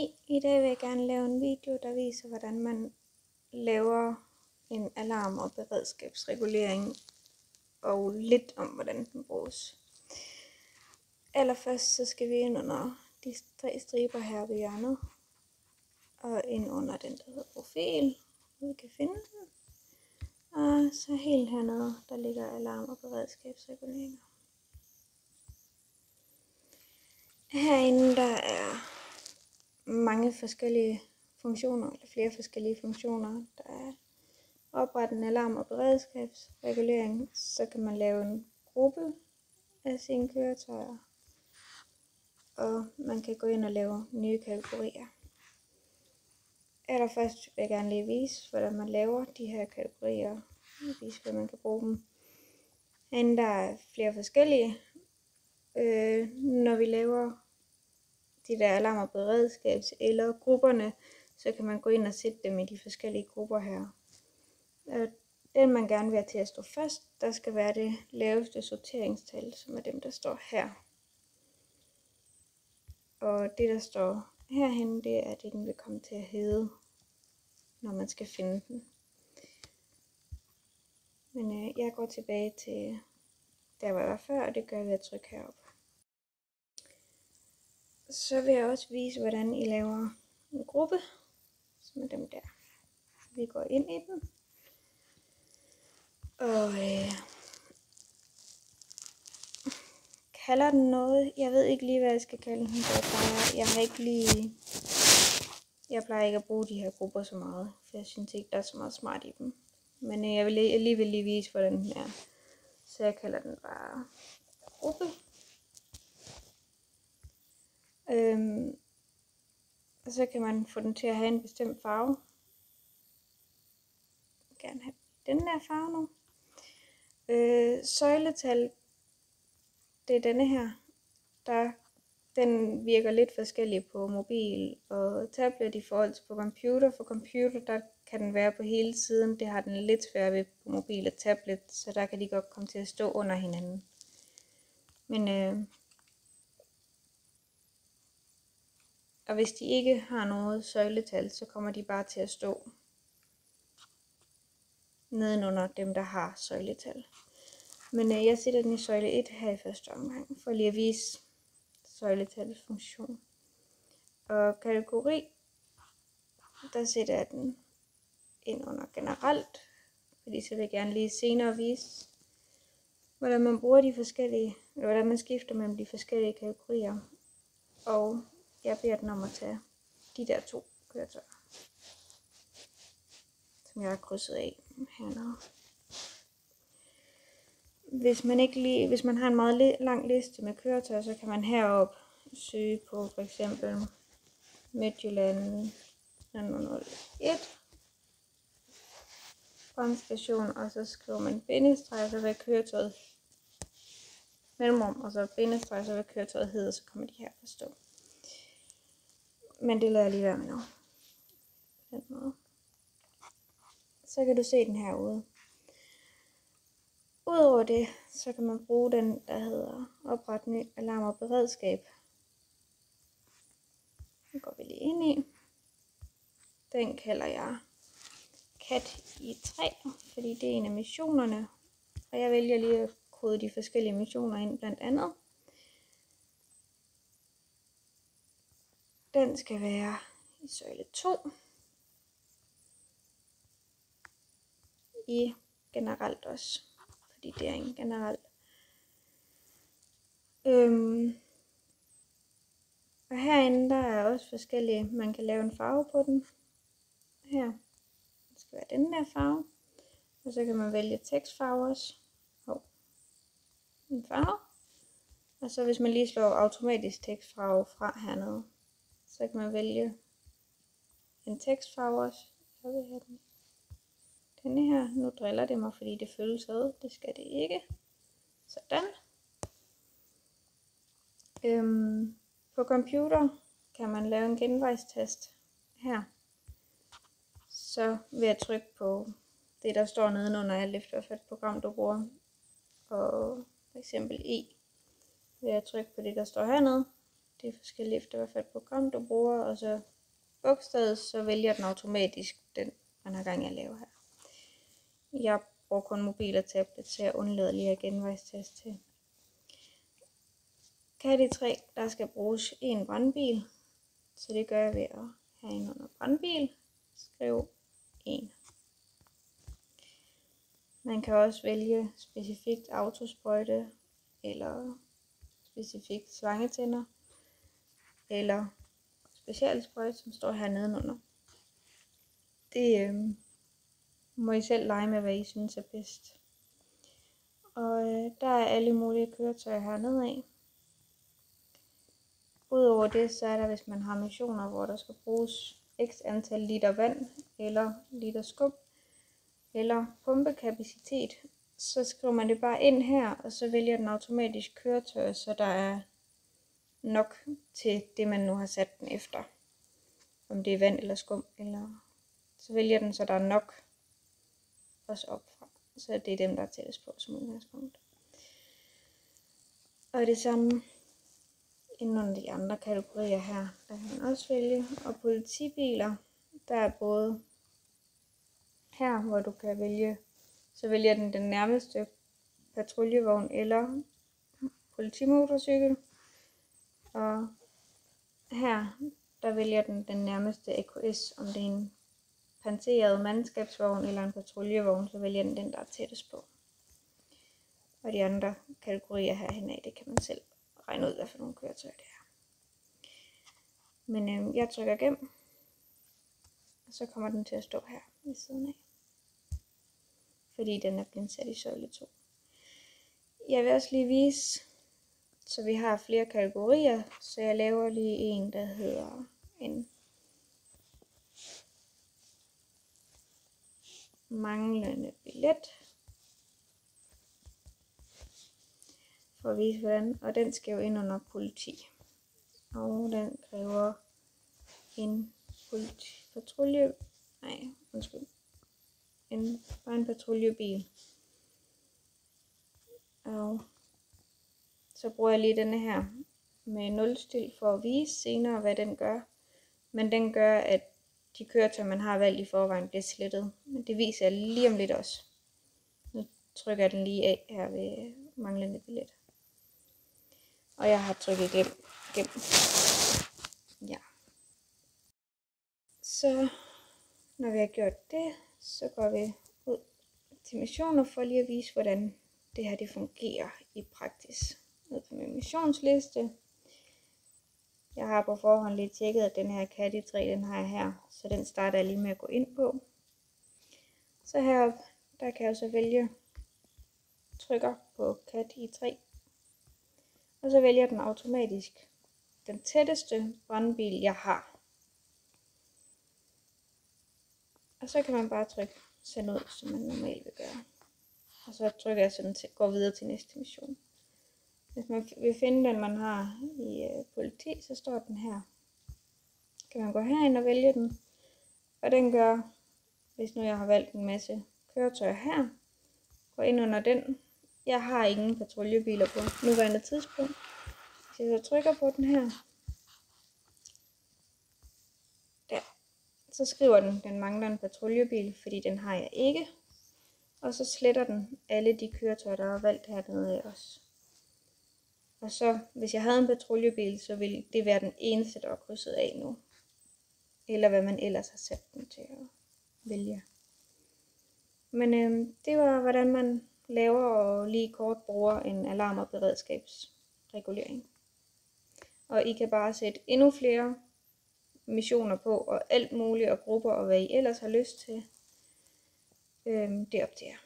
Hej, i dag vil jeg gerne lave en video, der viser, hvordan man laver en alarm- og beredskabsregulering, og lidt om, hvordan den bruges. Allerførst så skal vi ind under de 3 striber her ved hjørnet, og ind under den, der hedder profil, hvor vi kan finde den. Og så helt hernede, der ligger alarm- og beredskabsreguleringer. Herinde der er mange forskellige funktioner, eller flere forskellige funktioner. Der er oprette en alarm- og beredskabsregulering, så kan man lave en gruppe af sine køretøjer, og man kan gå ind og lave nye kategorier. Allerførst vil jeg gerne lige vise, hvordan man laver de her kategorier, og vise, hvordan man kan bruge dem. Herinde der er flere forskellige. Når vi laver de der alarm- og beredskabs- eller grupperne, så kan man gå ind og sætte dem i de forskellige grupper her. Den man gerne vil have til at stå først, der skal være det laveste sorteringstal, som er dem der står her. Og det der står herhen, det er det den vil komme til at hedde, når man skal finde den. Men jeg går tilbage til der hvor jeg var før, og det gør jeg ved at trykke herop. Så vil jeg også vise, hvordan I laver en gruppe, som er dem der. Vi går ind i den. Og kalder den noget. Jeg ved ikke lige, hvad jeg skal kalde den. Jeg plejer ikke at bruge de her grupper så meget, for jeg synes ikke, der er så meget smart i dem. Men jeg vil alligevel lige vise, hvordan den er. Så jeg kalder den bare gruppe. Og så kan man få den til at have en bestemt farve. Jeg vil gerne have den der farve nu. Søjletal, det er denne her. Den virker lidt forskellig på mobil og tablet i forhold til på computer. For computer, der kan den være på hele siden. Det har den lidt svært ved på mobil og tablet, så der kan de godt komme til at stå under hinanden. Men og hvis de ikke har noget søjletal, så kommer de bare til at stå nedenunder dem, der har søjletal. Men jeg sætter den i søjle 1 her i første omgang, for lige at vise søjletallets funktion. Og kategori, der sætter jeg den ind under generelt, fordi så vil jeg gerne lige senere vise, hvordan man bruger de forskellige, eller hvordan man skifter mellem de forskellige kategorier. Og jeg beder den om at tage de der 2 køretøjer, som jeg har krydset af hernede. Hvis man har en meget lang liste med køretøjer, så kan man heroppe søge på for eksempel Midtjylland 001 brandstation, og så skriver man bindestreg, så hvad køretøjet mellemrum, og så bindestreg, så hvad køretøjet hedder, så kommer de her at stå. Men det lader jeg lige være med nu. Den måde. Så kan du se den herude. Udover det, så kan man bruge den, der hedder opret ny alarm og beredskab. Den går vi lige ind i. Den kalder jeg kat i 3, fordi det er en af missionerne. Og jeg vælger lige at kode de forskellige missioner ind blandt andet. Den skal være i søjle 2. I generelt også, fordi det er en generelt. Og herinde der er også forskellige, man kan lave en farve på den. Her, det skal være den der farve. Og så kan man vælge tekstfarve også. En farve. Og så hvis man lige slår automatisk tekstfarve fra hernede, så kan man vælge en tekstfarve også. Jeg vil have den. Denne her, nu driller det mig, fordi det føles ad. Det skal det ikke. Sådan. På computer kan man lave en genvejstast her. Så ved at trykke på det, der står nedenunder alt efter hvilket program du bruger. Og for eksempel ved at trykke på det, der står hernede, Det er forskelligt efter, hvad for et program du bruger, og så bogstavet, så vælger den automatisk den, man har gang i at lave her. Jeg bruger kun mobil og tablet, så jeg undlader lige at genvejsteste til. Kat i 3, der skal bruges en brandbil, så det gør jeg ved at have en under brandbil, skrive 1. Man kan også vælge specifikt autosprøjte, eller specifikt slangetænder, eller specialsprøjte, som står her nedenunder. Det må I selv lege med, hvad I synes er bedst. Og der er alle mulige køretøjer hernede af. Udover det, så er der, hvis man har missioner, hvor der skal bruges x antal liter vand, eller liter skum, eller pumpekapacitet, så skriver man det bare ind her, og så vælger den automatisk køretøj, så der er nok til det, man nu har sat den efter. Om det er vand eller skum, eller så vælger den, så der er nok også opfra. Så det er dem, der er tættest på som udgangspunkt. Og det samme inden under de andre kategorier her, der kan man også vælge. Og politibiler, der er både her, hvor du kan vælge, så vælger den nærmeste patruljevogn eller politimotorcykel. Og her, der vælger den nærmeste AKS, om det er en panteret mandskabsvogn eller en patruljevogn, så vælger den der er tættest på. Og de andre kategorier herhen af, det kan man selv regne ud, hvad for nogle køretøjer det er. Men jeg trykker gem, og så kommer den til at stå her ved siden af. Fordi den er blevet sat i søjle 2. Jeg vil også lige vise, så vi har flere kategorier, så jeg laver lige en, der hedder en manglende billet. For at vise hvordan, og den skal jo ind under politi. Og den kræver en patrulje, bare en patruljebil. Og så bruger jeg lige denne her med nulstil for at vise senere, hvad den gør. Men den gør, at de køretøjer, man har valgt i forvejen, bliver slettet. Men det viser jeg lige om lidt også. Nu trykker jeg den lige af her ved manglende billet. Og jeg har trykket gem. Ja. Så når vi har gjort det, så går vi ud til missioner for lige at vise, hvordan det her det fungerer i praksis. Ned på min missionsliste. Jeg har på forhånd lige tjekket, at den her kat i 3, den har jeg her. Så den starter jeg lige med at gå ind på. Så heroppe, der kan jeg så vælge trykker på kat i 3. Og så vælger den automatisk den tætteste brandbil, jeg har. Og så kan man bare trykke send ud, som man normalt vil gøre. Og så trykker jeg sådan til, går videre til næste mission. Hvis man vil finde den, man har i politi, så står den her. Kan man gå herind og vælge den. Og den gør, hvis nu jeg har valgt en masse køretøjer her, gå ind under den. Jeg har ingen patruljebiler på nuværende tidspunkt. Hvis jeg så trykker på den her, der, så skriver den mangler en patruljebil, fordi den har jeg ikke. Og så sletter den alle de køretøjer, der er valgt hernede også. Og så, hvis jeg havde en patruljebil, så ville det være den eneste, der var krydset af nu. Eller hvad man ellers har sat den til at vælge. Men det var, hvordan man laver og lige kort bruger en alarm- og beredskabsregulering. Og I kan bare sætte endnu flere missioner på, og alt muligt, og grupper, og hvad I ellers har lyst til. Det er op til jer.